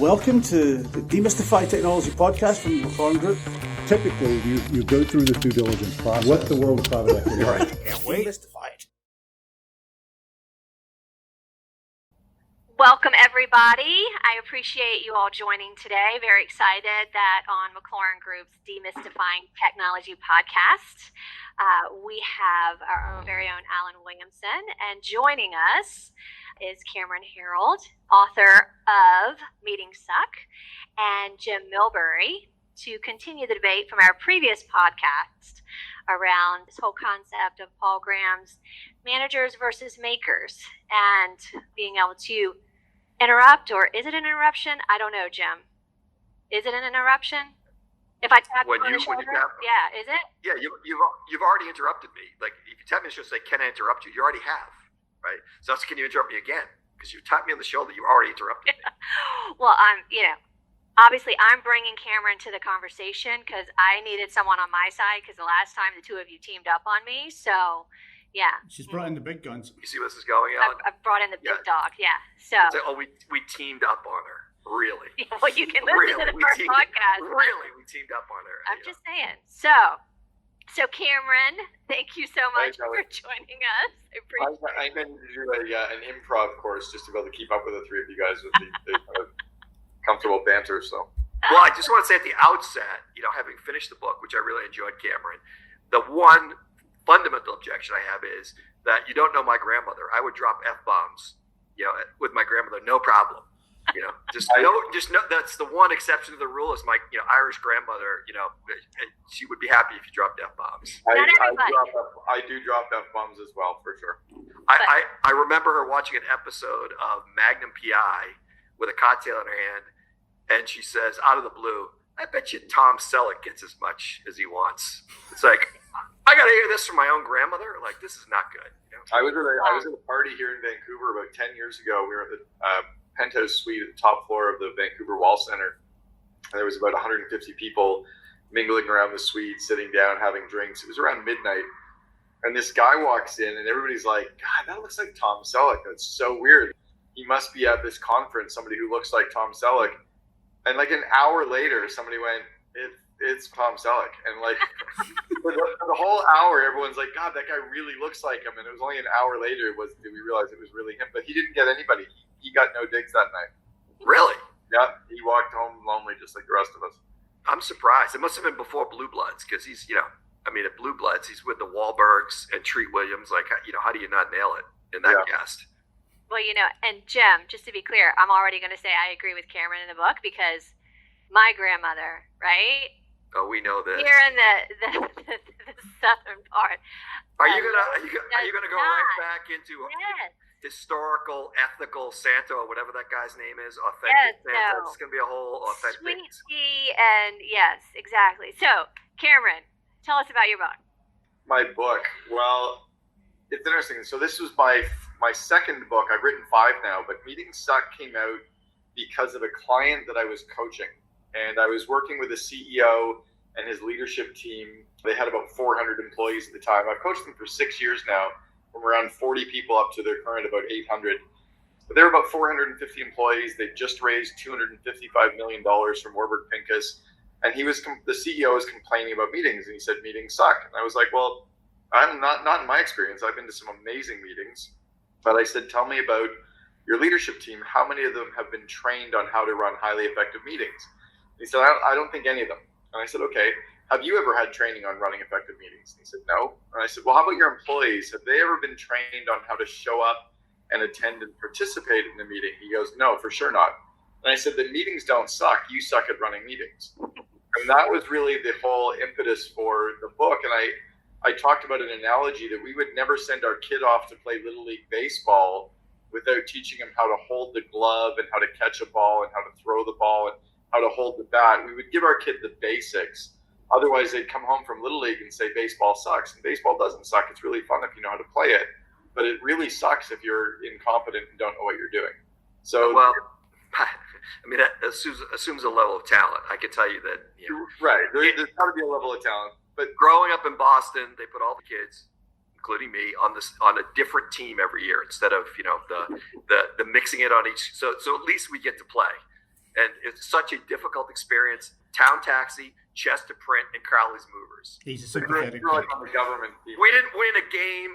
Welcome to the Demystifying Technology podcast from the MacLaurin Group. Typically, you go through the due diligence process. What the world of private equity? Right. Can't wait. Demystify it. Welcome, everybody. I appreciate you all joining today. Very excited that on MacLaurin Group's Demystifying Technology podcast, we have our own very own Alan Williamson, and joining us is Cameron Herold, author of Meetings Suck, and Jim Milbery, to continue the debate from our previous podcast around this whole concept of Paul Graham's managers versus makers and being able to interrupt, or is it an interruption? I don't know, Jim. Is it an interruption? If I tap you on the shoulder? Yeah, is it? Yeah, you've already interrupted me. Like, if you tap me on the shoulder, say, can I interrupt you? You already have. Right? So that's, can you interrupt me again? Because you tapped me on the shoulder, you already interrupted me. Well, obviously I'm bringing Cameron to the conversation because I needed someone on my side because the last time the two of you teamed up on me. So, yeah. She's brought in the big guns. You see where this is going, Alan? I've brought in the big dog, yeah. So, we teamed up on her. Really? Yeah, well, you can listen to the first podcast. Really, we teamed up on her. I'm just saying. So Cameron, thank you so much for joining us. I meant to do an improv course just to be able to keep up with the three of you guys with the kind of comfortable banter. So, well, I just want to say at the outset, having finished the book, which I really enjoyed, Cameron, the one fundamental objection I have is that you don't know my grandmother. I would drop F-bombs, with my grandmother, no problem. Just know that's the one exception to the rule is my Irish grandmother. She would be happy if you dropped F-bombs. I do drop F-bombs as well, for sure. I remember her watching an episode of Magnum PI with a cocktail in her hand, and she says, out of the blue, I bet you Tom Selleck gets as much as he wants. It's like, I got to hear this from my own grandmother. Like, this is not good. I was at a party here in Vancouver about 10 years ago. We were at the penthouse suite at the top floor of the Vancouver Wall Center. And there was about 150 people mingling around the suite, sitting down, having drinks. It was around midnight. And this guy walks in and everybody's like, God, that looks like Tom Selleck. That's so weird. He must be at this conference, somebody who looks like Tom Selleck. And like an hour later, somebody went, it's Tom Selleck. And like for the whole hour, everyone's like, God, that guy really looks like him. And it was only an hour later did we realize it was really him. But he didn't get anybody. He got no digs that night. Really? Yeah, he walked home lonely just like the rest of us. I'm surprised. It must have been before Blue Bloods because he's, at Blue Bloods, he's with the Wahlbergs and Treat Williams. Like, how do you not nail it in that cast? Well, and Jim, just to be clear, I'm already going to say I agree with Cameron in the book because my grandmother, right? Oh, we know this. Here in the southern part. Are you gonna go right back into historical, ethical Santa or whatever that guy's name is? Authentic Santa. It's gonna be a whole authentic. Sweet tea and yes, exactly. So, Cameron, tell us about your book. My book. Well, it's interesting. So this was my second book. I've written 5 now, but Meetings Suck came out because of a client that I was coaching. And I was working with a CEO and his leadership team. They had about 400 employees at the time. I've coached them for 6 years now, from around 40 people up to their current about 800. But they were about 450 employees. They just raised $255 million from Warburg Pincus. And the CEO was complaining about meetings, and he said, meetings suck. And I was like, well, I'm not in my experience. I've been to some amazing meetings. But I said, tell me about your leadership team. How many of them have been trained on how to run highly effective meetings? He said, I don't think any of them. And I said, okay, have you ever had training on running effective meetings? And he said, no. And I said, well, how about your employees? Have they ever been trained on how to show up and attend and participate in the meeting? He goes, no, for sure not. And I said, the meetings don't suck. You suck at running meetings. And that was really the whole impetus for the book. And I talked about an analogy that we would never send our kid off to play Little League baseball without teaching him how to hold the glove and how to catch a ball and how to throw the ball and how to hold the bat. We would give our kid the basics. Otherwise, they'd come home from Little League and say, baseball sucks. And baseball doesn't suck. It's really fun if you know how to play it. But it really sucks if you're incompetent and don't know what you're doing. So, well, that assumes a level of talent. I can tell you that. Right. There's got to be a level of talent. But growing up in Boston, they put all the kids, including me, on a different team every year instead of the mixing it on each. So at least we get to play. And it's such a difficult experience. Town Taxi, Chest to Print, and Crowley's Movers. He's a sympathetic. You're like on the government people. We didn't win a game.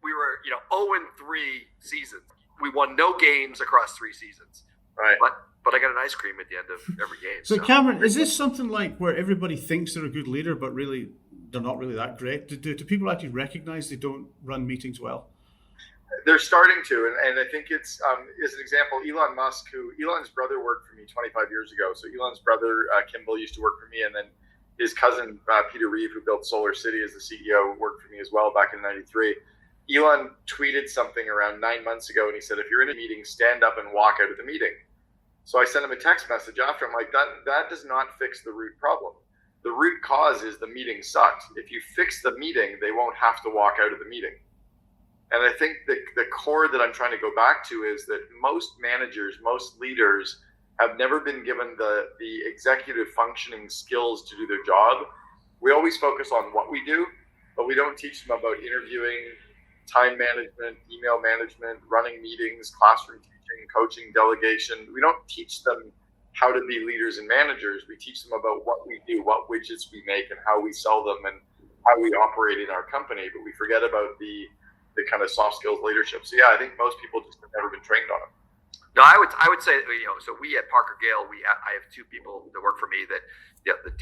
We were, 0-3 seasons. We won no games across 3 seasons. Right. But I got an ice cream at the end of every game. So Cameron, is this something like where everybody thinks they're a good leader, but really they're not really that great? Do people actually recognize they don't run meetings well? They're starting to, and I think it's, as an example, Elon Musk, Elon's brother worked for me 25 years ago. So Elon's brother, Kimball, used to work for me, and then his cousin, Peter Reeve, who built Solar City as the CEO, worked for me as well back in '93. Elon tweeted something around 9 months ago, and he said, if you're in a meeting, stand up and walk out of the meeting. So I sent him a text message after. I'm like, that does not fix the root problem. The root cause is the meeting sucked. If you fix the meeting, they won't have to walk out of the meeting. And I think the core that I'm trying to go back to is that most managers, most leaders have never been given the executive functioning skills to do their job. We always focus on what we do, but we don't teach them about interviewing, time management, email management, running meetings, classroom teaching, coaching, delegation. We don't teach them how to be leaders and managers. We teach them about what we do, what widgets we make, and how we sell them, and how we operate in our company. But we forget about the kind of soft skills leadership. So yeah, I think most people just have never been trained on it. No, I would say, so we at ParkerGale, I have 2 people that work for me that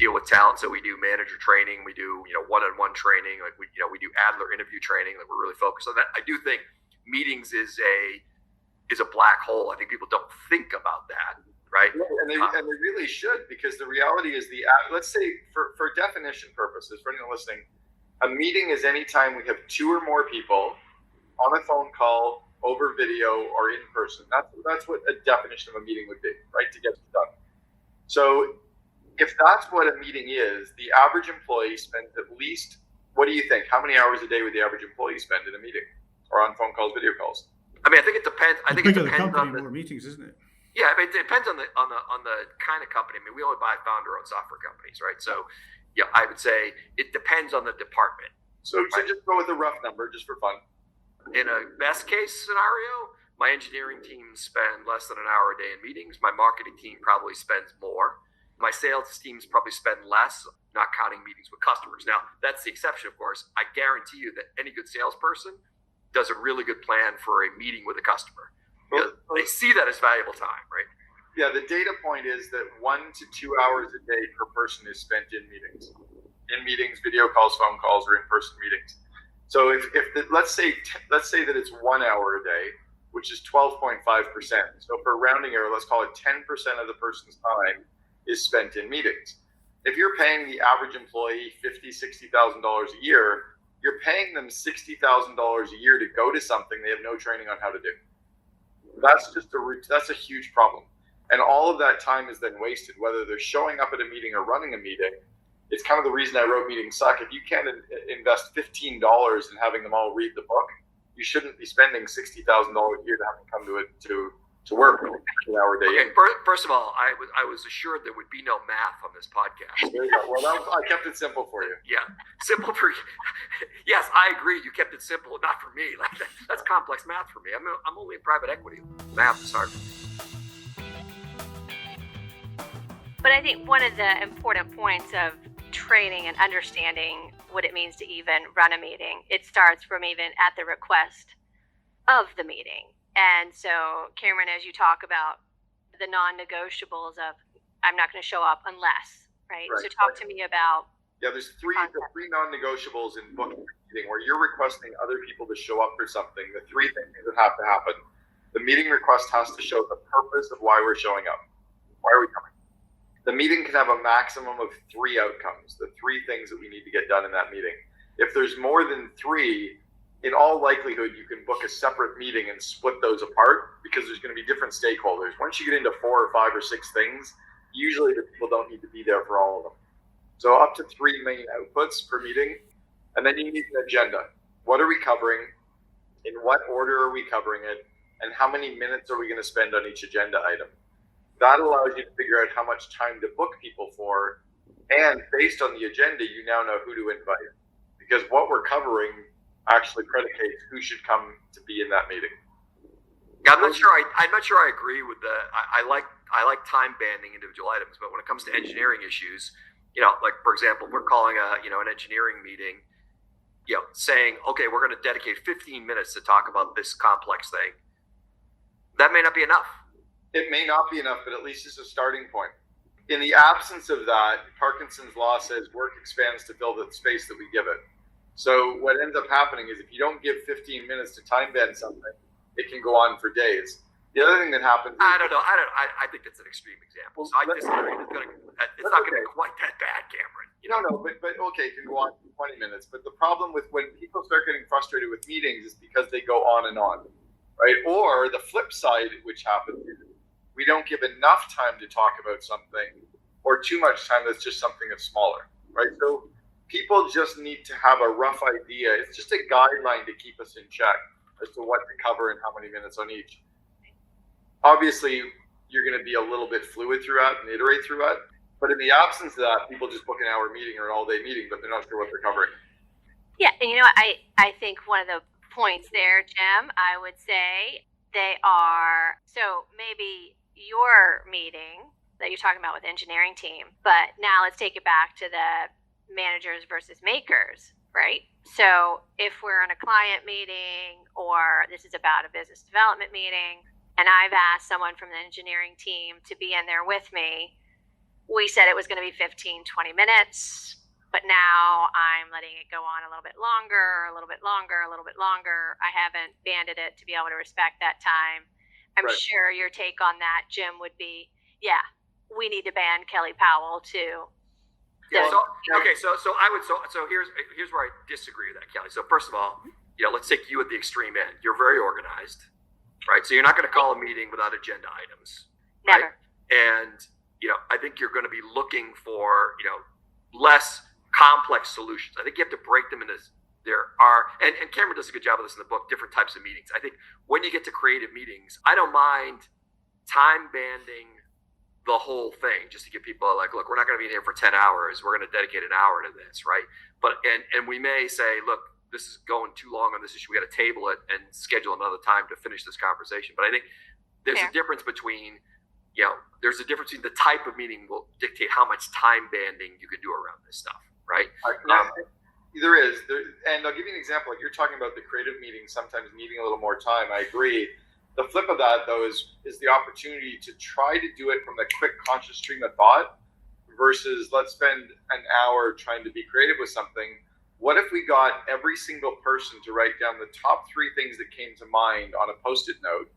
deal with talent. So we do manager training, we do one-on-one training, like we do Adler interview training, that we're really focused on that. I do think meetings is a black hole. I think people don't think about that, right? And they really should, because the reality is let's say for definition purposes, for anyone listening, a meeting is any time we have 2 or more people on a phone call, over video, or in person. That's what a definition of a meeting would be, right? To get it done. So if that's what a meeting is, the average employee spends at least, what do you think? How many hours a day would the average employee spend in a meeting or on phone calls, video calls? I mean, I think it depends. I think it depends on the more meetings, isn't it? Yeah, I mean, it depends on the kind of company. I mean, we only buy founder-owned software companies, right? So, yeah, I would say it depends on the department. So just go with a rough number, just for fun. In a best case scenario, my engineering team spend less than an hour a day in meetings. My marketing team probably spends more. My sales teams probably spend less, not counting meetings with customers. Now, that's the exception, of course. I guarantee you that any good salesperson does a really good plan for a meeting with a customer. They see that as valuable time, right? Yeah, the data point is that 1 to 2 hours a day per person is spent in meetings. In meetings, video calls, phone calls, or in-person meetings. So let's say that it's 1 hour a day, which is 12.5%. So for rounding error, let's call it 10% of the person's time is spent in meetings. If you're paying the average employee $50,000, $60,000 a year, you're paying them $60,000 a year to go to something they have no training on how to do. That's a huge problem. And all of that time is then wasted, whether they're showing up at a meeting or running a meeting. It's kind of the reason I wrote Meetings Suck. If you can't invest $15 in having them all read the book, you shouldn't be spending $60,000 a year to have them come to work an hour a day. Okay, first of all, I was assured there would be no math on this podcast. There you go. Well, I kept it simple for you. Yeah, simple for you. Yes, I agree. You kept it simple, not for me. Like that's complex math for me. I'm only in private equity. Math is hard. But I think one of the important points of training and understanding what it means to even run a meeting, it starts from even at the request of the meeting. And so, Cameron, as you talk about the non-negotiables of I'm not going to show up unless, right? So talk to me about. Yeah, there's three non-negotiables in booking a meeting where you're requesting other people to show up for something. The 3 things that have to happen. The meeting request has to show the purpose of why we're showing up. Why are we coming? The meeting can have a maximum of 3 outcomes, the 3 things that we need to get done in that meeting. If there's more than 3, in all likelihood, you can book a separate meeting and split those apart because there's going to be different stakeholders. Once you get into 4 or 5 or 6 things, usually the people don't need to be there for all of them. So up to 3 main outputs per meeting, and then you need an agenda. What are we covering? In what order are we covering it? And how many minutes are we going to spend on each agenda item? That allows you to figure out how much time to book people for. And based on the agenda, you now know who to invite. Because what we're covering actually predicates who should come to be in that meeting. Yeah, I'm not sure I agree with the. I like time banding individual items, but when it comes to engineering issues, like for example, we're calling an engineering meeting, saying, okay, we're going to dedicate 15 minutes to talk about this complex thing. That may not be enough. It may not be enough, but at least it's a starting point. In the absence of that, Parkinson's law says work expands to fill the space that we give it. So what ends up happening is if you don't give 15 minutes to time band something, it can go on for days. The other thing that happens... I don't know. I think that's an extreme example. So I disagree. It's not going to be quite that bad, Cameron. No, but okay, it can go on for 20 minutes. But the problem with when people start getting frustrated with meetings is because they go on and on, right? Or the flip side, which happens, is we don't give enough time to talk about something, or too much time that's just something that's smaller, right? So people just need to have a rough idea. It's just a guideline to keep us in check as to what to cover and how many minutes on each. Obviously, you're going to be a little bit fluid throughout and iterate throughout, but in the absence of that, people just book an hour meeting or an all-day meeting, but they're not sure what they're covering. Yeah, and I think one of the points there, Jim, I would say they are, so maybe your meeting that you're talking about with engineering team, but now let's take it back to the managers versus makers, right? So if we're in a client meeting or this is about a business development meeting and I've asked someone from the engineering team to be in there with me, we said it was going to be 15, 20 minutes, but now I'm letting it go on a little bit longer, a little bit longer, a little bit longer. I haven't banded it to be able to respect that time. I'm Right. sure your take on that, Jim, would be, yeah, we need to ban Kelley Powell too. Yeah. So here's where I disagree with that, Kelley. So first of all, let's take you at the extreme end. You're very organized, right? So you're not going to call a meeting without agenda items. Never. Right? And I think you're going to be looking for less complex solutions. I think you have to break them into. There are, and Cameron does a good job of this in the book, different types of meetings. I think when you get to creative meetings, I don't mind time banding the whole thing just to get people like, look, we're not going to be here for 10 hours. We're going to dedicate an hour to this, right? But and we may say, look, this is going too long on this issue. We got to table it and schedule another time to finish this conversation. But I think there's a difference between, there's a difference between the type of meeting will dictate how much time banding you can do around this stuff, right? There is, and I'll give you an example. Like you're talking about the creative meeting, sometimes needing a little more time. I agree. The flip of that, though, is the opportunity to try to do it from a quick, conscious stream of thought versus let's spend an hour trying to be creative with something. What if we got every single person to write down the top 3 things that came to mind on a Post-it note,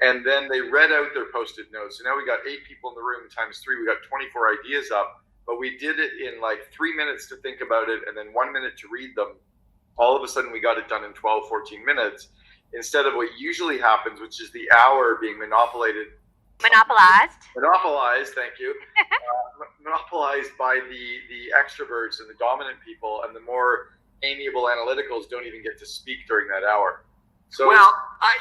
and then they read out their Post-it notes. So now we got 8 people in the room times 3. We got 24 ideas up. But we did it in like 3 minutes to think about it and then 1 minute to read them. All of a sudden, we got it done in 12, 14 minutes instead of what usually happens, which is the hour being monopolized, thank you, monopolized by the extroverts and the dominant people, and the more amiable analyticals don't even get to speak during that hour. So we don't. Oh,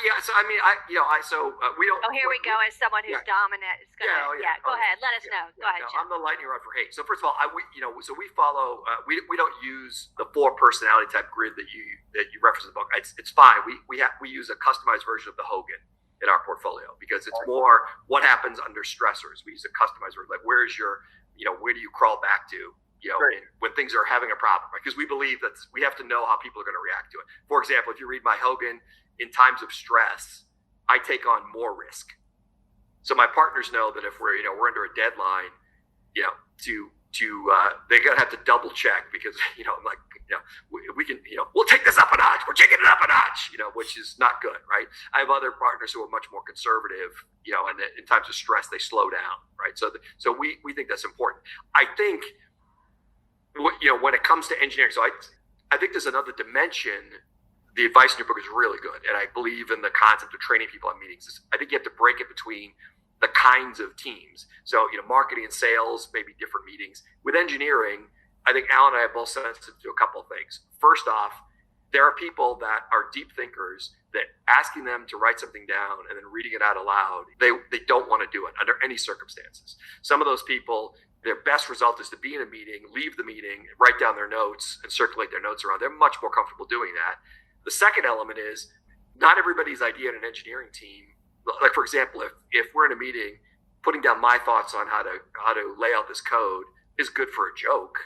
here we go. As someone who's dominant, it's gonna. Go ahead. Let us know. Go ahead. I'm the lightning rod for hate. So first of all, so we follow. We don't use the 4 personality type grid that you reference in the book. It's fine. We use a customized version of the Hogan in our portfolio because it's more what happens under stressors. We use a customized version. Like where's your, where do you crawl back to? When things are having a problem, right? Because we believe that we have to know how people are going to react to it. For example, if you read my Hogan, in times of stress, I take on more risk. So my partners know that if we're under a deadline, they're gonna have to double check because we can we'll take this up a notch. We're taking it up a notch, which is not good, right? I have other partners who are much more conservative, and in times of stress they slow down, right? So we think that's important. I think when it comes to engineering, so I think there's another dimension. The advice in your book is really good, and I believe in the concept of training people on meetings. I think you have to break it between the kinds of teams. So, marketing and sales may be different meetings. With engineering, I think Alan and I have both sensitive to a couple of things. First off, there are people that are deep thinkers that asking them to write something down and then reading it out aloud, they don't want to do it under any circumstances. Some of those people, their best result is to be in a meeting, leave the meeting, write down their notes, and circulate their notes around. They're much more comfortable doing that. The second element is not everybody's idea in an engineering team, like for example, if we're in a meeting, putting down my thoughts on how to lay out this code is good for a joke.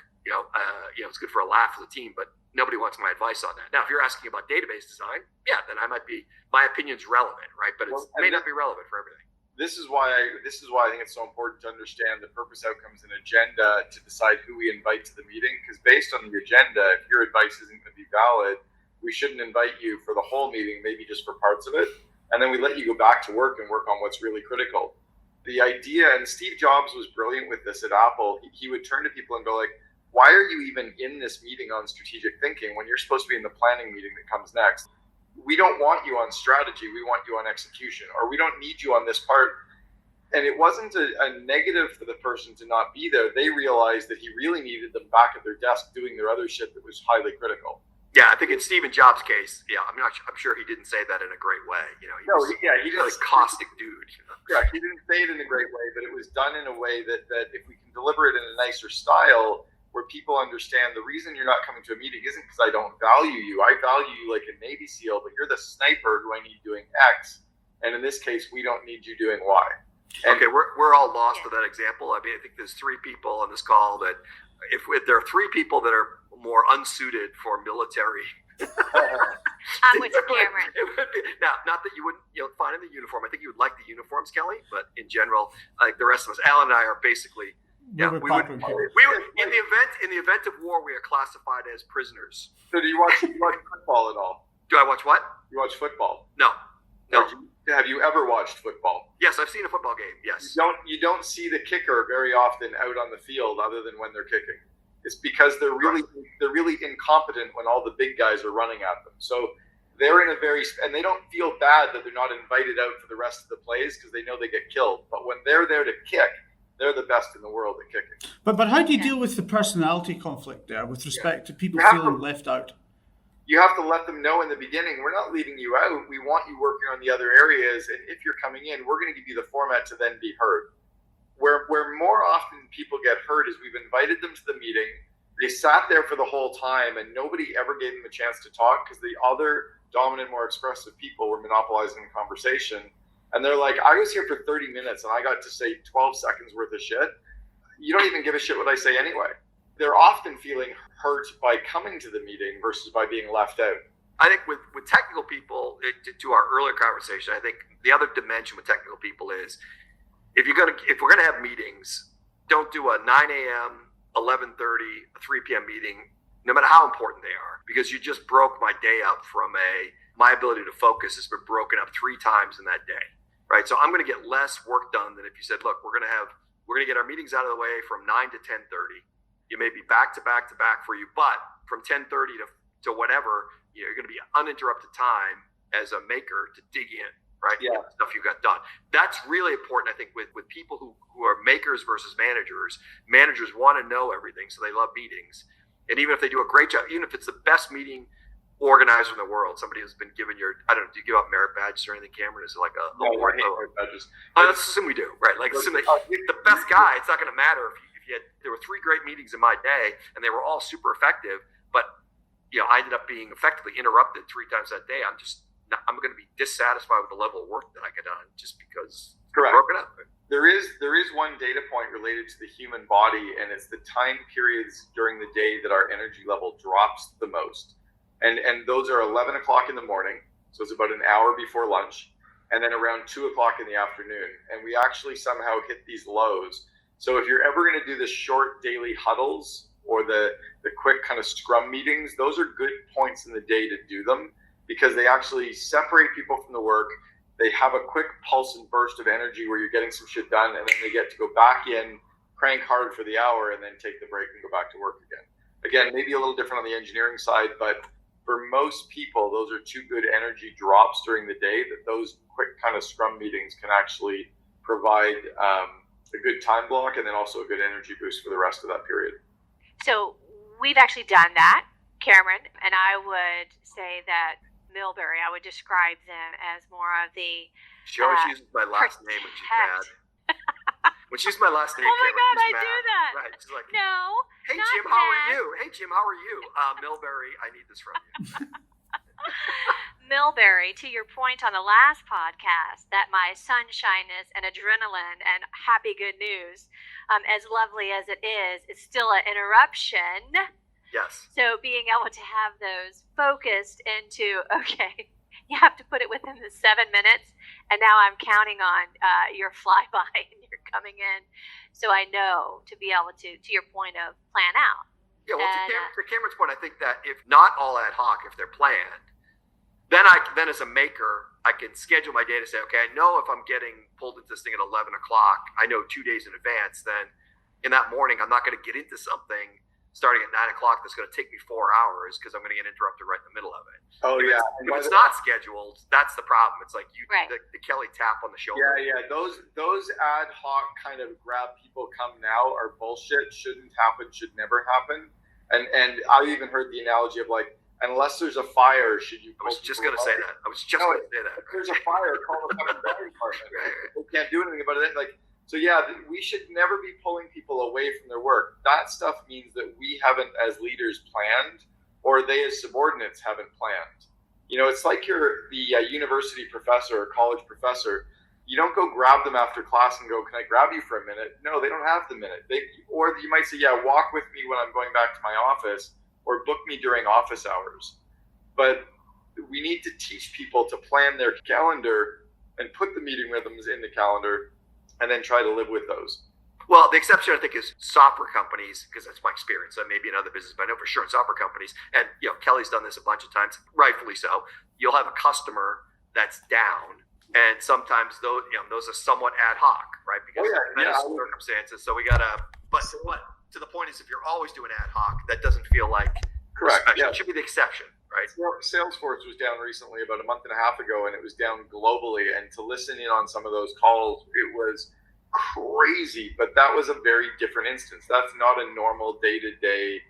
It's good for a laugh for the team, but nobody wants my advice on that. Now, if you're asking about database design, then my opinion's relevant, right? But it may not be relevant for everything. This is why I think it's so important to understand the purpose, outcomes, and agenda to decide who we invite to the meeting. Because based on the agenda, if your advice isn't going to be valid, we shouldn't invite you for the whole meeting, maybe just for parts of it. And then we let you go back to work and work on what's really critical. The idea, and Steve Jobs was brilliant with this at Apple, he would turn to people and go like, why are you even in this meeting on strategic thinking when you're supposed to be in the planning meeting that comes next? We don't want you on strategy, we want you on execution, or we don't need you on this part. And it wasn't a negative for the person to not be there. They realized that he really needed them back at their desk doing their other shit that was highly critical. Yeah, I think in Steve Jobs' case, I'm sure he didn't say that in a great way. He was a caustic dude. Yeah, he didn't say it in a great way, but it was done in a way that if we can deliver it in a nicer style, where people understand the reason you're not coming to a meeting isn't because I don't value you. I value you like a Navy SEAL, but you're the sniper who I need doing X. And in this case, we don't need you doing Y. And okay, we're all lost to that example. I mean, I think there's three people on this call that if there are three people that are more unsuited for military. I'm with you, Cameron. It would be, now, not that you wouldn't find in the uniform. I think you would like the uniforms, Kelley, but in general, like the rest of us, Alan and I are basically. Yeah, we would. In the event of war, we are classified as prisoners. So, do you watch football at all? Do I watch what? You watch football? No. Have you ever watched football? Yes, I've seen a football game. Yes. You don't see the kicker very often out on the field, other than when they're kicking. It's because they're really incompetent when all the big guys are running at them. So they're in and they don't feel bad that they're not invited out for the rest of the plays because they know they get killed. But when they're there to kick, they're the best in the world at kicking. But how do you deal with the personality conflict there with respect to people feeling left out? You have to let them know in the beginning, we're not leaving you out. We want you working on the other areas. And if you're coming in, we're going to give you the format to then be heard. Where more often people get hurt is we've invited them to the meeting. They sat there for the whole time and nobody ever gave them a chance to talk because the other dominant, more expressive people were monopolizing the conversation. And they're like, I was here for 30 minutes and I got to say 12 seconds worth of shit. You don't even give a shit what I say anyway. They're often feeling hurt by coming to the meeting versus by being left out. I think with technical people, to our earlier conversation, I think the other dimension with technical people is if we're gonna have meetings, don't do a 9 a.m., 11:30, a 3 p.m. meeting, no matter how important they are, because you just broke my day up from my ability to focus has been broken up 3 times in that day, right? So I'm going to get less work done than if you said, look, we're going to get our meetings out of the way from 9 to 10:30. You may be back to back for you, but from 10:30 to whatever, you're going to be uninterrupted time as a maker to dig in, right? Yeah. Stuff you got done. That's really important, I think, with people who are makers versus managers. Managers want to know everything, so they love meetings. And even if they do a great job, even if it's the best meeting organizer in the world, somebody who's been given do you give out merit badges or anything, Cameron? Is it like a award? Merit badges. Let's assume we do, right? Like, assume the best guy, it's not going to matter if you had, there were 3 great meetings in my day and they were all super effective, but I ended up being effectively interrupted 3 times that day. I'm going to be dissatisfied with the level of work that I get done just because it's broken up. There is one data point related to the human body, and it's the time periods during the day that our energy level drops the most. And those are 11 o'clock in the morning, so it's about an hour before lunch, and then around 2 o'clock in the afternoon. And we actually somehow hit these lows. So if you're ever going to do the short daily huddles or the quick kind of scrum meetings, those are good points in the day to do them because they actually separate people from the work. They have a quick pulse and burst of energy where you're getting some shit done, and then they get to go back in, crank hard for the hour, and then take the break and go back to work again. Again, maybe a little different on the engineering side, but for most people, those are 2 good energy drops during the day that those quick kind of scrum meetings can actually provide a good time block and then also a good energy boost for the rest of that period. So we've actually done that, Cameron, and I would say that Milbery, I would describe them as more of the She always uses my last name when she's mad. When she's my last name, oh my Cameron, God, I mad. do that. Right. She's like, no. Hey not Jim, mad. how are you? Hey Jim, how are you? Milbery, I need this from you. Milbery, to your point on the last podcast, that my sunshineness and adrenaline and happy good news, as lovely as it is still an interruption. Yes. So being able to have those focused into, okay, you have to put it within the 7 minutes, and now I'm counting on your flyby and you're coming in. So I know to be able to your point of plan out. Yeah, well, to Cameron's point, I think that if not all ad hoc, if they're planned, then as a maker, I can schedule my day to say, okay, I know if I'm getting pulled into this thing at 11 o'clock, I know 2 days in advance, then in that morning, I'm not going to get into something starting at 9 o'clock that's going to take me 4 hours because I'm going to get interrupted right in the middle of it. Oh, if yeah. If it's not scheduled, that's the problem. It's like Right. the Kelley tap on the shoulder. Yeah. Those ad hoc kind of grab people come now are bullshit. Shouldn't happen. Should never happen. And I even heard the analogy of like, unless there's a fire, should you? I was just going to say that. If there's a fire, call the fucking fire department. They can't do anything about it. Like, so yeah, we should never be pulling people away from their work. That stuff means that we haven't, as leaders, planned, or they as subordinates haven't planned. You know, it's like you're the university professor or college professor. You don't go grab them after class and go, "Can I grab you for a minute?" No, they don't have the minute. Or you might say, "Yeah, walk with me when I'm going back to my office." Or book me during office hours. But we need to teach people to plan their calendar and put the meeting rhythms in the calendar and then try to live with those. Well, the exception, I think, is software companies, because that's my experience. That may be another business, but I know for sure in software companies, and Kelley's done this a bunch of times, rightfully so. You'll have a customer that's down, and sometimes those are somewhat ad hoc, right? Because of circumstances. So we gotta, but to the point is, if you're always doing ad hoc, that doesn't feel like correct. Special. Yeah. It should be the exception, right? Salesforce was down recently, about a month and a half ago, and it was down globally. And to listen in on some of those calls, it was crazy. But that was a very different instance. That's not a normal day-to-day,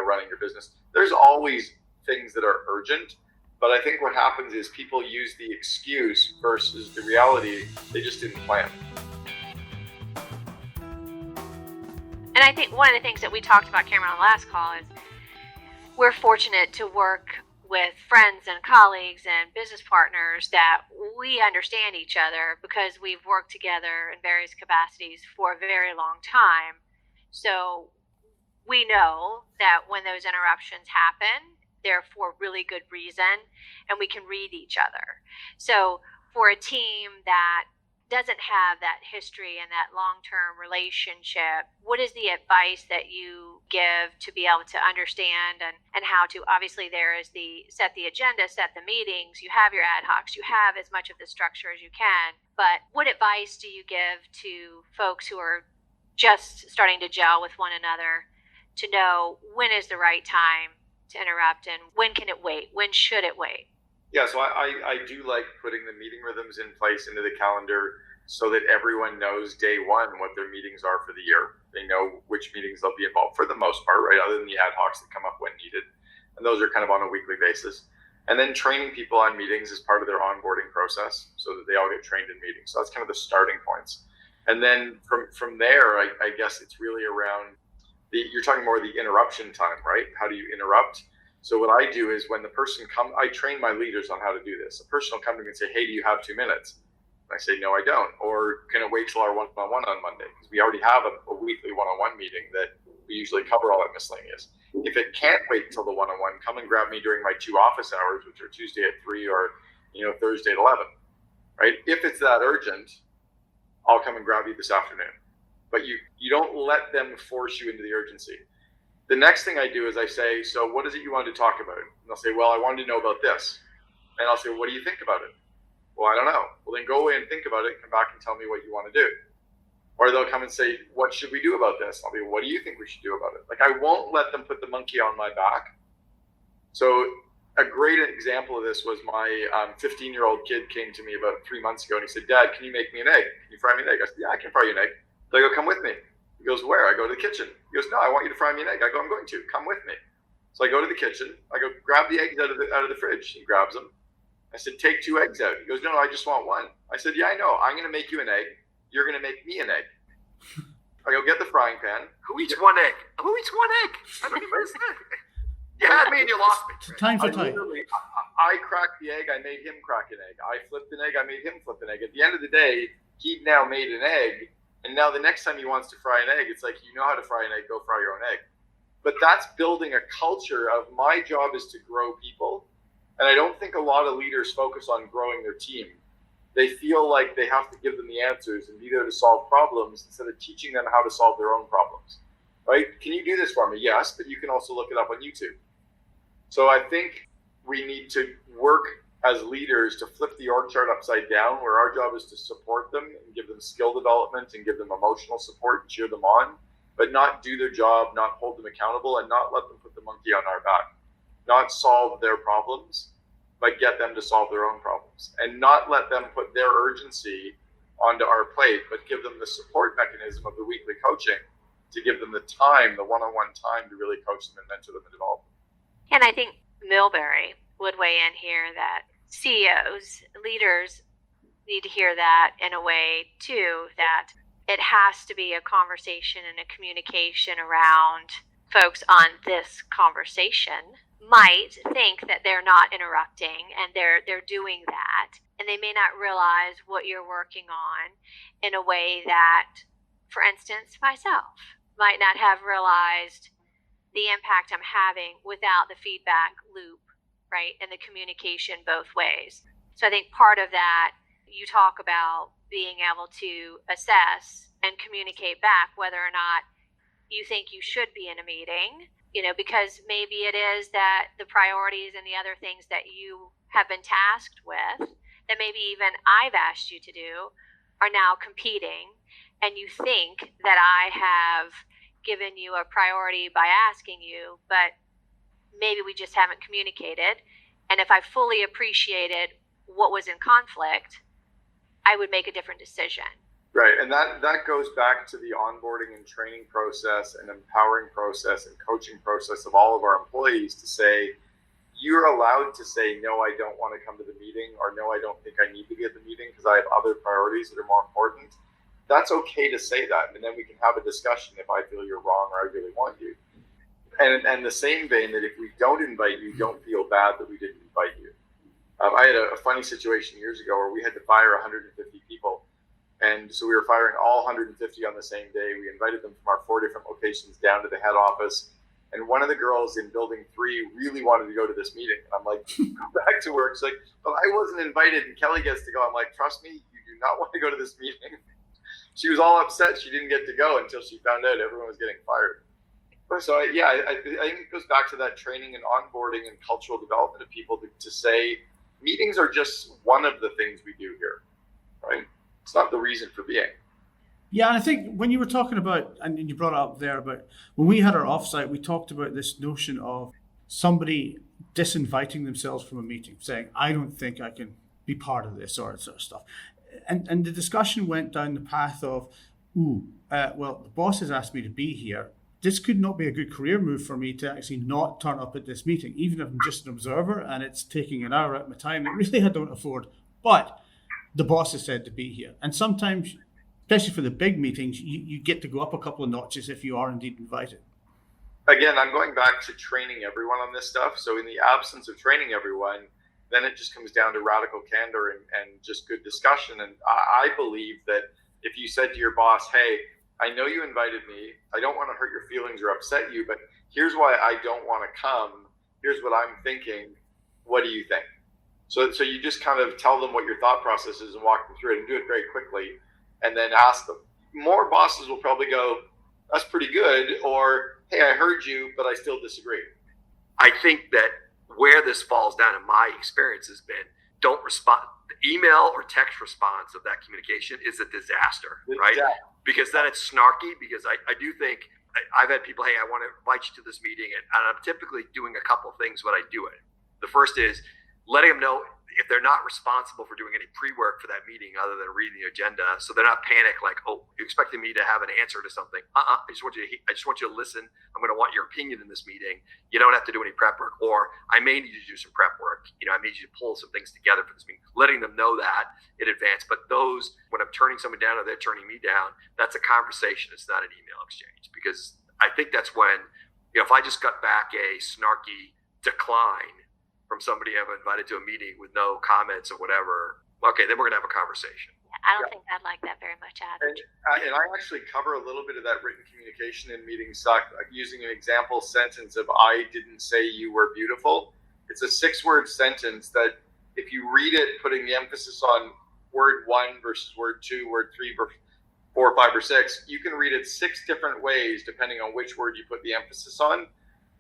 running your business. There's always things that are urgent, but I think what happens is people use the excuse versus the reality. They just didn't plan. And I think one of the things that we talked about, Cameron, on the last call is we're fortunate to work with friends and colleagues and business partners that we understand each other because we've worked together in various capacities for a very long time. So we know that when those interruptions happen, they're for really good reason, and we can read each other. So for a team that doesn't have that history and that long-term relationship, what is the advice that you give to be able to understand and how to, obviously there is the set the agenda, set the meetings, you have your ad hocs, you have as much of the structure as you can, but what advice do you give to folks who are just starting to gel with one another to know when is the right time to interrupt and when can it wait, when should it wait? Yeah, so I do like putting the meeting rhythms in place into the calendar so that everyone knows day one what their meetings are for the year. They know which meetings they'll be involved for the most part, right? Other than the ad hocs that come up when needed. And those are kind of on a weekly basis. And then training people on meetings is part of their onboarding process so that they all get trained in meetings. So that's kind of the starting points. And then from there, I guess it's really around you're talking more the interruption time, right? How do you interrupt? So what I do is when the person comes, I train my leaders on how to do this. A person will come to me and say, "Hey, do you have 2 minutes?" And I say, "No, I don't." Or can it wait till our one-on-one on Monday? Because we already have a weekly one-on-one meeting that we usually cover all that miscellaneous. If it can't wait till the one-on-one, come and grab me during my 2 office hours, which are Tuesday at 3 or Thursday at 11, right? If it's that urgent, I'll come and grab you this afternoon. But you don't let them force you into the urgency. The next thing I do is I say, "So what is it you wanted to talk about?" And they'll say, "Well, I wanted to know about this." And I'll say, "What do you think about it?" "Well, I don't know." "Well, then go away and think about it. Come back and tell me what you want to do." Or they'll come and say, "What should we do about this?" I'll be, "What do you think we should do about it?" Like, I won't let them put the monkey on my back. So a great example of this was my 15-year-old kid came to me about 3 months ago and he said, "Dad, can you make me an egg? Can you fry me an egg?" I said, "Yeah, I can fry you an egg." So I go, "Come with me." He goes, "Where?" I go, "To the kitchen." He goes, "No, I want you to fry me an egg." I go, "I'm going to. Come with me." So I go to the kitchen. I go, "Grab the eggs out of the fridge." He grabs them. I said, "Take 2 eggs out." He goes, "No, I just want 1." I said, "Yeah, I know. I'm going to make you an egg. You're going to make me an egg." I go, "Get the frying pan." Who eats 1 egg? Who eats 1 egg? I don't even understand. You had me and you lost me. Times are tight. I cracked the egg, I made him crack an egg. I flipped an egg, I made him flip an egg. At the end of the day, he'd now made an egg, and now the next time he wants to fry an egg, it's like, you know how to fry an egg, go fry your own egg. But that's building a culture of my job is to grow people. And I don't think a lot of leaders focus on growing their team. They feel like they have to give them the answers and be there to solve problems instead of teaching them how to solve their own problems. Right? Can you do this for me? Yes, but you can also look it up on YouTube. So I think we need to work as leaders to flip the org chart upside down, where our job is to support them and give them skill development and give them emotional support and cheer them on, but not do their job, not hold them accountable, and not let them put the monkey on our back. Not solve their problems, but get them to solve their own problems, and not let them put their urgency onto our plate, but give them the support mechanism of the weekly coaching to give them the time, the one-on-one time to really coach them and mentor them and develop them. And I think Milbery would weigh in here that CEOs, leaders need to hear that in a way too, that it has to be a conversation and a communication around folks on this conversation might think that they're not interrupting and they're doing that, and they may not realize what you're working on in a way that, for instance, myself might not have realized the impact I'm having without the feedback loop, right, and the communication both ways. So I think part of that, you talk about being able to assess and communicate back whether or not you think you should be in a meeting, because maybe it is that the priorities and the other things that you have been tasked with, that maybe even I've asked you to do, are now competing, and you think that I have given you a priority by asking you, but maybe we just haven't communicated. And if I fully appreciated what was in conflict, I would make a different decision. Right, and that goes back to the onboarding and training process and empowering process and coaching process of all of our employees to say, you're allowed to say, no, I don't want to come to the meeting, or no, I don't think I need to be at the meeting because I have other priorities that are more important. That's okay to say that, and then we can have a discussion if I feel you're wrong or I really want you. And the same vein that if we don't invite you, don't feel bad that we didn't invite you. I had a funny situation years ago where we had to fire 150 people. And so we were firing all 150 on the same day. We invited them from our 4 different locations down to the head office. And one of the girls in building 3 really wanted to go to this meeting. And I'm like, go back to work. She's like, but I wasn't invited and Kelley gets to go. I'm like, trust me, you do not want to go to this meeting. She was all upset she didn't get to go until she found out everyone was getting fired. So I think it goes back to that training and onboarding and cultural development of people to say meetings are just one of the things we do here, right? It's not the reason for being. Yeah, and I think when you were talking about, and you brought it up there, but when we had our offsite, we talked about this notion of somebody disinviting themselves from a meeting, saying, I don't think I can be part of this, or sort of stuff. And the discussion went down the path of, well, the boss has asked me to be here. This could not be a good career move for me to actually not turn up at this meeting, even if I'm just an observer and it's taking an hour out of my time that really I don't afford. But the boss has said to be here. And sometimes, especially for the big meetings, you get to go up a couple of notches if you are indeed invited. Again, I'm going back to training everyone on this stuff. So in the absence of training everyone, then it just comes down to radical candor and just good discussion. And I believe that if you said to your boss, hey, I know you invited me. I don't want to hurt your feelings or upset you, but here's why I don't want to come. Here's what I'm thinking. What do you think? So you just kind of tell them what your thought process is and walk them through it and do it very quickly and then ask them. More bosses will probably go, that's pretty good, or, hey, I heard you, but I still disagree. I think that where this falls down in my experience has been, don't respond. The email or text response of that communication is a disaster, right? Yeah. Because then it's snarky, because I do think I've had people, hey, I want to invite you to this meeting, and I'm typically doing a couple of things when I do it. The first is letting them know if they're not responsible for doing any pre-work for that meeting other than reading the agenda, so they're not panicked like, oh, you're expecting me to have an answer to something. I just want you to listen. I'm going to want your opinion in this meeting. You don't have to do any prep work, or I may need you to do some prep work. I need you to pull some things together for this meeting. Letting them know that in advance. But those, when I'm turning someone down or they're turning me down, that's a conversation. It's not an email exchange, because I think that's when If I just got back a snarky decline from somebody I've invited to a meeting with no comments or whatever, okay, then we're going to have a conversation. I don't think I'd like that very much either. And I actually cover a little bit of that written communication in meeting suck, using an example sentence of "I didn't say you were beautiful." It's a 6-word sentence that, if you read it, putting the emphasis on word 1 versus word 2, word 3, 4, 5, or 6, you can read it 6 different ways depending on which word you put the emphasis on.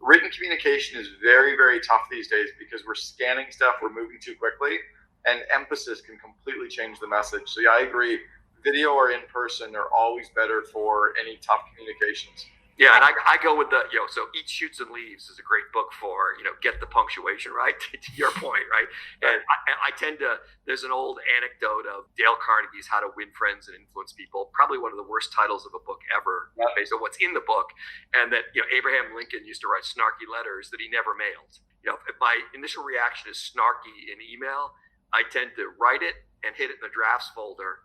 Written communication is very, very tough these days because we're scanning stuff, we're moving too quickly, and emphasis can completely change the message. So yeah, I agree. Video or in person are always better for any tough communications. Yeah, and I go with the, so Eat, Shoots, and Leaves is a great book for, get the punctuation right, to your point, right? And I tend to, there's an old anecdote of Dale Carnegie's How to Win Friends and Influence People, probably one of the worst titles of a book ever, based on what's in the book, and that, Abraham Lincoln used to write snarky letters that he never mailed. If my initial reaction is snarky in email, I tend to write it and hit it in the drafts folder.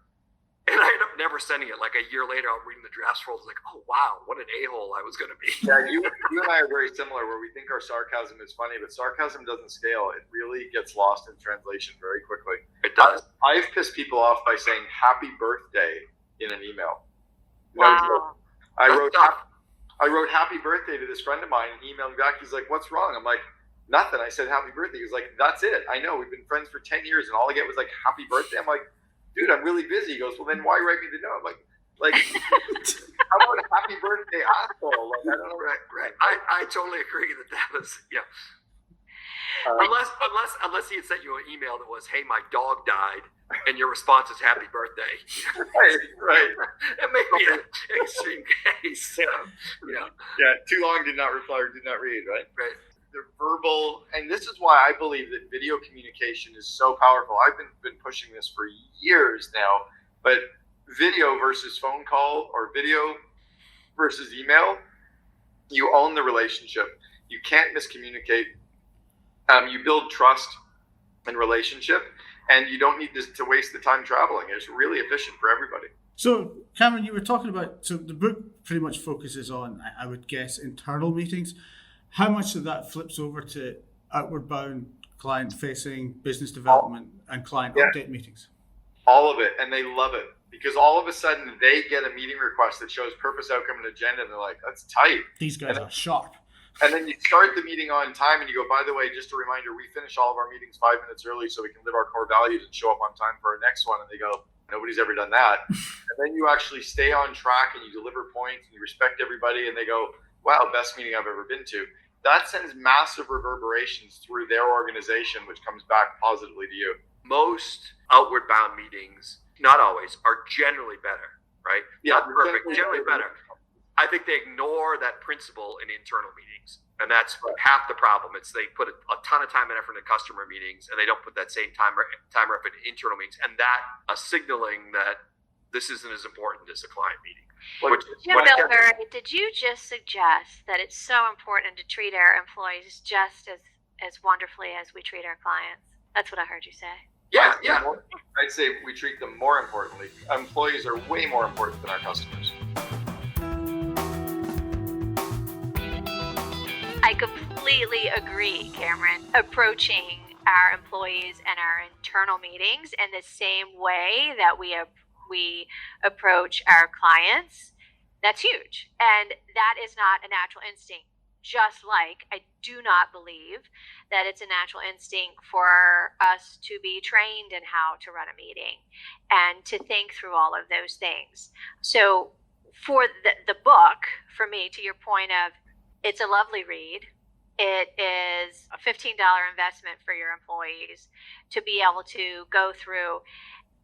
And I end up never sending it. Like a year later, I'm reading the drafts folder, like, oh, wow, what an a-hole I was going to be. Yeah, you and I are very similar, where we think our sarcasm is funny, but sarcasm doesn't scale. It really gets lost in translation very quickly. It does. I've pissed people off by saying happy birthday in an email. Wow. I wrote happy birthday to this friend of mine, and he emailed me back. He's like, what's wrong? I'm like, nothing. I said happy birthday. He was like, that's it. I know, we've been friends for 10 years, and all I get was like happy birthday. I'm like, dude, I'm really busy. He goes, well, then why write me the note? I'm like, how about a happy birthday, asshole? Like, I don't know. Right. I totally agree that was, unless he had sent you an email that was, hey, my dog died, and your response is happy birthday. Right. It may be an extreme case. Yeah, too long, did not reply or did not read, right? Right. The verbal, and this is why I believe that video communication is so powerful. I've been pushing this for years now, but video versus phone call or video versus email, you own the relationship. You can't miscommunicate. You build trust and relationship, and you don't need to waste the time traveling. It's really efficient for everybody. So, Cameron, you were talking about, so the book pretty much focuses on, I would guess, internal meetings. How much of that flips over to outward bound, client-facing, business development, and client update meetings? All of it, and they love it, because all of a sudden they get a meeting request that shows purpose, outcome, and agenda, and they're like, that's tight. These guys are sharp. And then you start the meeting on time, and you go, by the way, just a reminder, we finish all of our meetings 5 minutes early so we can live our core values and show up on time for our next one. And they go, nobody's ever done that. And then you actually stay on track, and you deliver points, and you respect everybody, and they go, wow, best meeting I've ever been to. That sends massive reverberations through their organization, which comes back positively to you. Most outward bound meetings, not always, are generally better, right? Yeah, not perfect, generally better. I think they ignore that principle in internal meetings, and that's half the problem. It's they put a ton of time and effort into customer meetings, and they don't put that same time or effort into internal meetings, and that signaling that this isn't as important as a client meeting. Jim Milbery, did you just suggest that it's so important to treat our employees just as wonderfully as we treat our clients? That's what I heard you say. Yeah. I'd say we treat them more importantly. Employees are way more important than our customers. I completely agree, Cameron. Approaching our employees and our internal meetings in the same way that we approach our clients, that's huge. And that is not a natural instinct. Just like I do not believe that it's a natural instinct for us to be trained in how to run a meeting and to think through all of those things. So for the book, for me, to your point of, it's a lovely read. It is a $15 investment for your employees to be able to go through,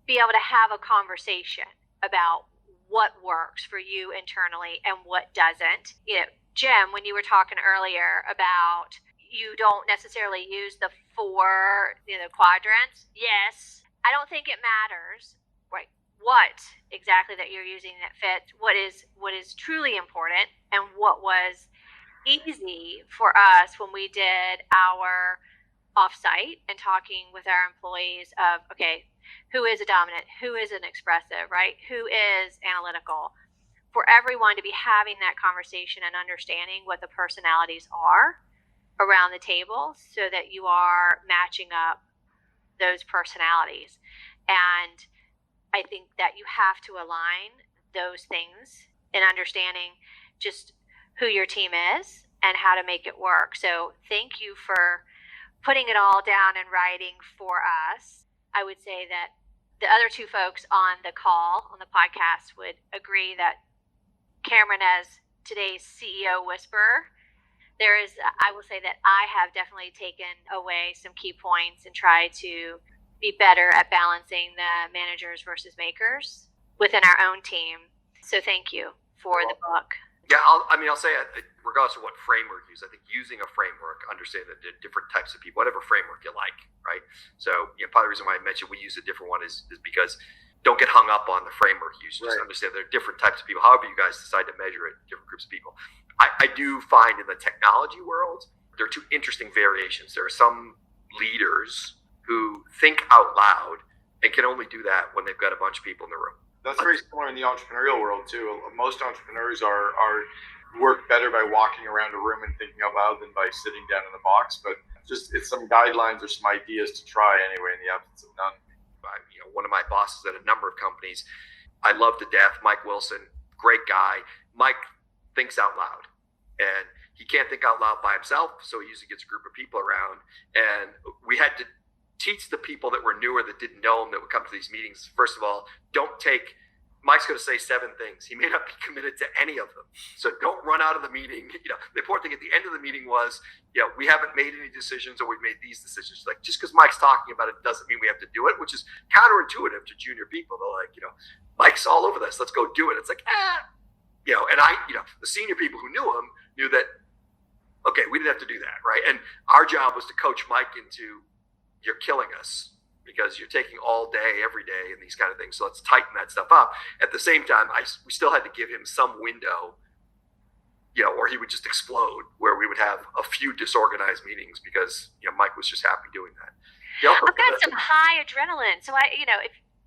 be able to have a conversation about what works for you internally and what doesn't. Jim, when you were talking earlier about you don't necessarily use the 4 quadrants, yes, I don't think it matters, right? What exactly that you're using that fits, what is truly important, and what was easy for us when we did our offsite and talking with our employees of, okay, who is a dominant, who is an expressive, right? Who is analytical? for everyone to be having that conversation and understanding what the personalities are around the table so that you are matching up those personalities. And I think that you have to align those things in understanding just who your team is and how to make it work. So thank you for putting it all down in writing for us. I would say that the other two folks on the call, on the podcast, would agree that Cameron, as today's CEO whisperer, I will say that I have definitely taken away some key points and tried to be better at balancing the managers versus makers within our own team. So thank you for the book. Yeah, I'll say, regardless of what framework you use, I think using a framework, understand that there are different types of people, whatever framework you like, right? So, part of the reason why I mentioned we use a different one is because don't get hung up on the framework use. Just understand there are different types of people. However you guys decide to measure it, different groups of people. I do find in the technology world, there are two interesting variations. There are some leaders who think out loud and can only do that when they've got a bunch of people in the room. That's very similar in the entrepreneurial world too. Most entrepreneurs are work better by walking around a room and thinking out loud than by sitting down in the box. But just it's some guidelines or some ideas to try anyway in the absence of none. One of my bosses at a number of companies, I love to death, Mike Wilson, great guy. Mike thinks out loud, and he can't think out loud by himself, so he usually gets a group of people around. And we had to teach the people that were newer, that didn't know him, that would come to these meetings. First of all, Mike's going to say 7 things. He may not be committed to any of them. So don't run out of the meeting. The important thing at the end of the meeting was, we haven't made any decisions, or we've made these decisions. Like, just because Mike's talking about it doesn't mean we have to do it, which is counterintuitive to junior people. They're like, Mike's all over this. Let's go do it. It's like, and the senior people who knew him knew that, okay, we didn't have to do that, right? And our job was to coach Mike into, you're killing us because you're taking all day, every day, and these kind of things. So let's tighten that stuff up. At the same time, we still had to give him some window, or he would just explode, where we would have a few disorganized meetings because, Mike was just happy doing that. I've got some high adrenaline. So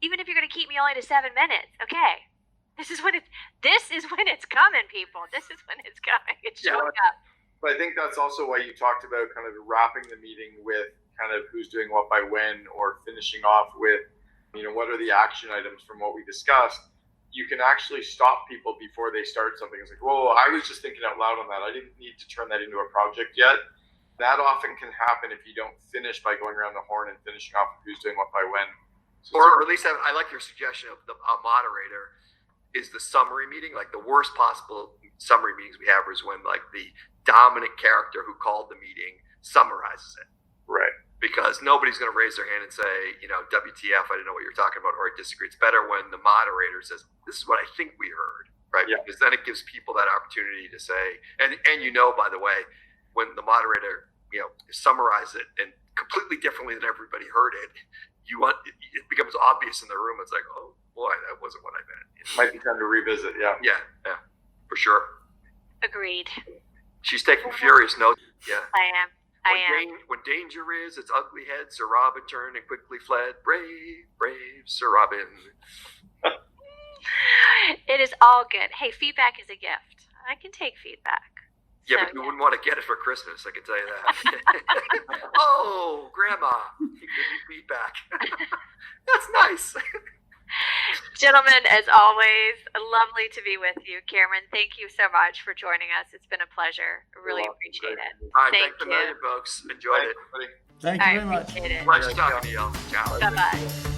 even if you're going to keep me only to 7 minutes, okay. This is when it's coming, people. This is when it's coming. It's showing up. But I think that's also why you talked about kind of wrapping the meeting with kind of who's doing what by when, or finishing off with, what are the action items from what we discussed. You can actually stop people before they start something. It's like, whoa, I was just thinking out loud on that. I didn't need to turn that into a project yet. That often can happen if you don't finish by going around the horn and finishing off who's doing what by when. So or at least I like your suggestion of a moderator is the summary meeting. Like, the worst possible summary meetings we have is when, like, the dominant character who called the meeting summarizes it. Right. Because nobody's going to raise their hand and say, WTF, I didn't know what you're talking about, or I disagree. It's better when the moderator says, this is what I think we heard, right? Yeah. Because then it gives people that opportunity to say, and by the way, when the moderator, summarize it and completely differently than everybody heard it, it becomes obvious in the room. It's like, oh boy, that wasn't what I meant. Might be time to revisit, yeah. Yeah, for sure. Agreed. She's taking furious notes. Yeah. I am. When danger is, its ugly head, Sir Robin turned and quickly fled. Brave, brave Sir Robin. It is all good. Hey, feedback is a gift. I can take feedback. Yeah, but you wouldn't want to get it for Christmas, I can tell you that. Oh, Grandma, you give me feedback. That's nice. Gentlemen, as always, lovely to be with you. Cameron, thank you so much for joining us. It's been a pleasure. I really appreciate it. All right, thanks a million, folks. Enjoyed it. Thank you very much. Appreciate it. Pleasure talking to you. Ciao. Bye-bye.